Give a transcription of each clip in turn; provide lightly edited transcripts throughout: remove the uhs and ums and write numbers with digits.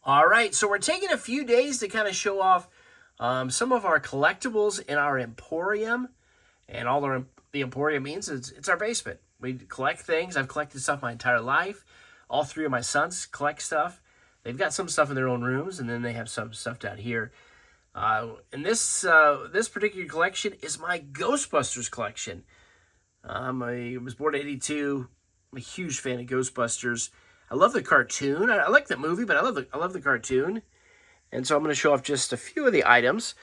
All right, so we're taking a few days to kind of show off some of our collectibles in our Emporium, and the Emporium means it's our basement. We collect things. I've collected stuff my entire life. All three of my sons collect stuff. They've got some stuff in their own rooms, and then they have some stuff down here. And this particular collection is my Ghostbusters collection. I was born in '82. I'm a huge fan of Ghostbusters. I love the cartoon. I like the movie, but I love the cartoon. And so I'm going to show off just a few of the items.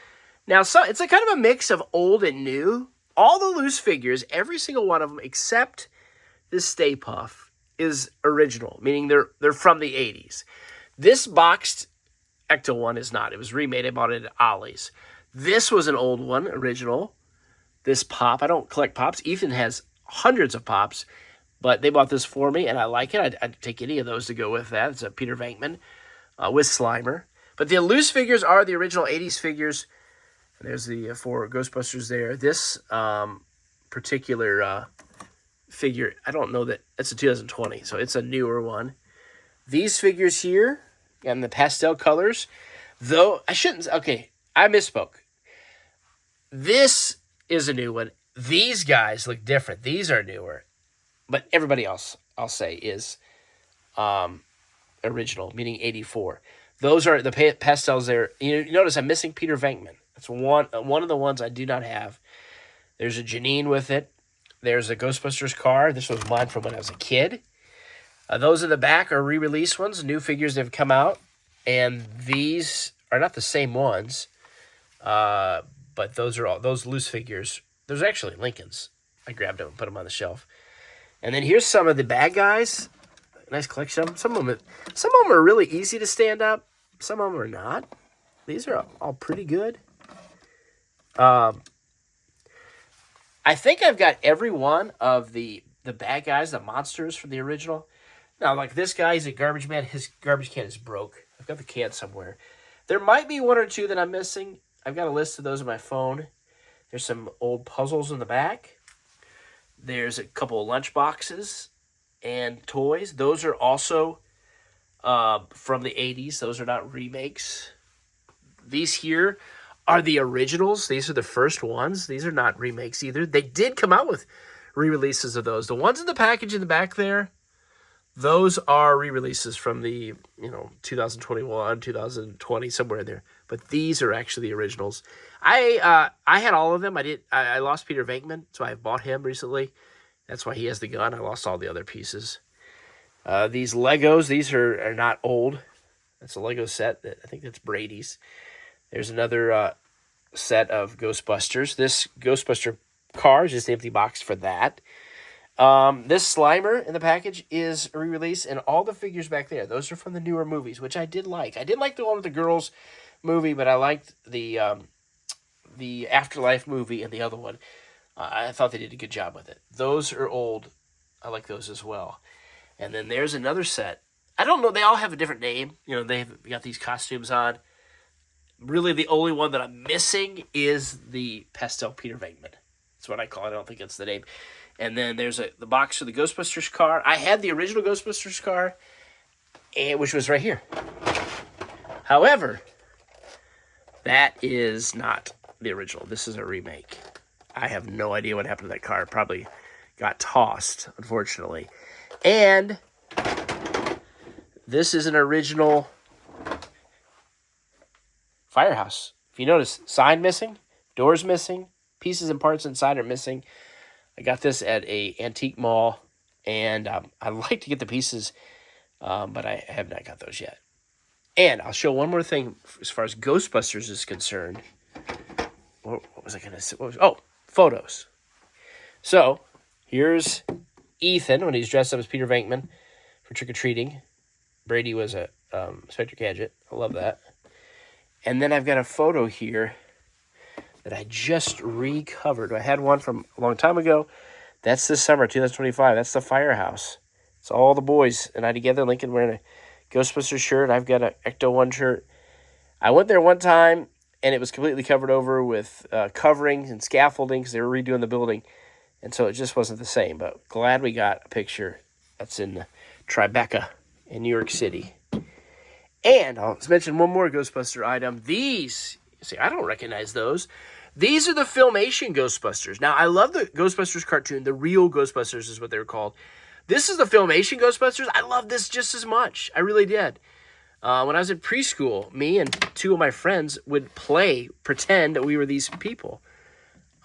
Now, it's a kind of a mix of old and new. All the loose figures, every single one of them, except this Stay Puff, is original, meaning they're from the '80s. This boxed Ecto one is not. It was remade. I bought it at Ollie's. This was an old one, original. This pop, I don't collect pops. Ethan has hundreds of pops, but they bought this for me, and I like it. I'd take any of those to go with that. It's a Peter Venkman with Slimer. But the loose figures are the original '80s figures. And there's the four Ghostbusters there. This particular figure, I don't know that it's a 2020, so it's a newer one. These figures here, and the pastel colors, though I shouldn't. Okay, I misspoke. This is a new one. These guys look different. These are newer. But everybody else, I'll say, is original, meaning '84. Those are the pastels there. You notice I'm missing Peter Venkman. That's one of the ones I do not have. There's a Janine with it. There's a Ghostbusters car. This was mine from when I was a kid. Those in the back are re-release ones, new figures that have come out. And these are not the same ones, but those are all those loose figures. Those are actually Lincolns. I grabbed them and put them on the shelf. And then here's some of the bad guys. Nice collection of them. Some of them are really easy to stand up. Some of them are not. These are all pretty good. I think I've got every one of the bad guys, the monsters from the original. Now, like this guy, he's a garbage man. His garbage can is broke. I've got the can somewhere. There might be one or two that I'm missing. I've got a list of those on my phone. There's some old puzzles in the back. There's a couple of lunch boxes and toys. Those are also from the '80s. Those are not remakes. These here are the originals. These are the first ones. These are not remakes either. They did come out with re-releases of those. The ones in the package in the back there, those are re-releases from the 2021, 2020, somewhere in there. But these are actually the originals. I had all of them. I lost Peter Venkman, so I bought him recently. That's why he has the gun. I lost all the other pieces. These Legos, these are not old. That's a Lego set. I think that's Brady's. There's another set of Ghostbusters. This Ghostbuster car is just an empty box for that. This Slimer in the package is a re-release, and all the figures back there, those are from the newer movies, which I did like. I did like the one with the girls movie, but I liked the Afterlife movie and the other one. I thought they did a good job with it. Those are old. I like those as well. And then there's another set. I don't know. They all have a different name. They've got these costumes on. Really, the only one that I'm missing is the pastel Peter Venkman. That's what I call it. I don't think it's the name. And then there's the box for the Ghostbusters car. I had the original Ghostbusters car, which was right here. However, that is not the original. This is a remake. I have no idea what happened to that car. It probably got tossed, unfortunately. And this is an original Firehouse. If you notice, sign missing, doors missing, pieces and parts inside are missing. I got this at a antique mall, and I'd like to get the pieces, but I have not got those yet. And I'll show one more thing as far as Ghostbusters is concerned. What was I going to say? Photos. So, here's Ethan when he's dressed up as Peter Venkman for trick-or-treating. Brady was a Spectre Gadget. I love that. And then I've got a photo here that I just recovered. I had one from a long time ago. That's this summer, 2025. That's the Firehouse. It's all the boys and I together. Lincoln wearing a Ghostbusters shirt. I've got an Ecto 1 shirt. I went there one time, and it was completely covered over with coverings and scaffolding because they were redoing the building. And so it just wasn't the same. But glad we got a picture that's in Tribeca in New York City. And I'll mention one more Ghostbuster item. These, see, I don't recognize those. These are the Filmation Ghostbusters. Now, I love the Ghostbusters cartoon. The real Ghostbusters is what they were called. This is the Filmation Ghostbusters. I love this just as much. I really did. When I was in preschool, me and two of my friends would pretend that we were these people.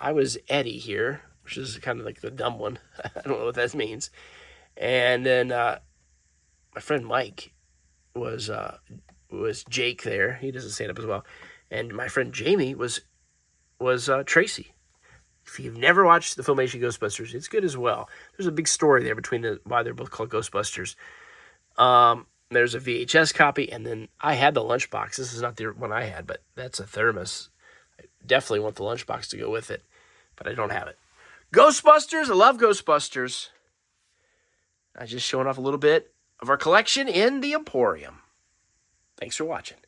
I was Eddie here, which is kind of like the dumb one. I don't know what that means. And then my friend Mike was Jake there. He doesn't stand up as well. And my friend Jamie was Tracy. If you've never watched the Filmation Ghostbusters, it's good as well. There's a big story there between why they're both called Ghostbusters. There's a VHS copy, and then I had the lunchbox. This is not the one I had, but that's a thermos. I definitely want the lunchbox to go with it, but I don't have it. Ghostbusters, I love Ghostbusters. I'm just showing off a little bit of our collection in the Emporium. Thanks for watching.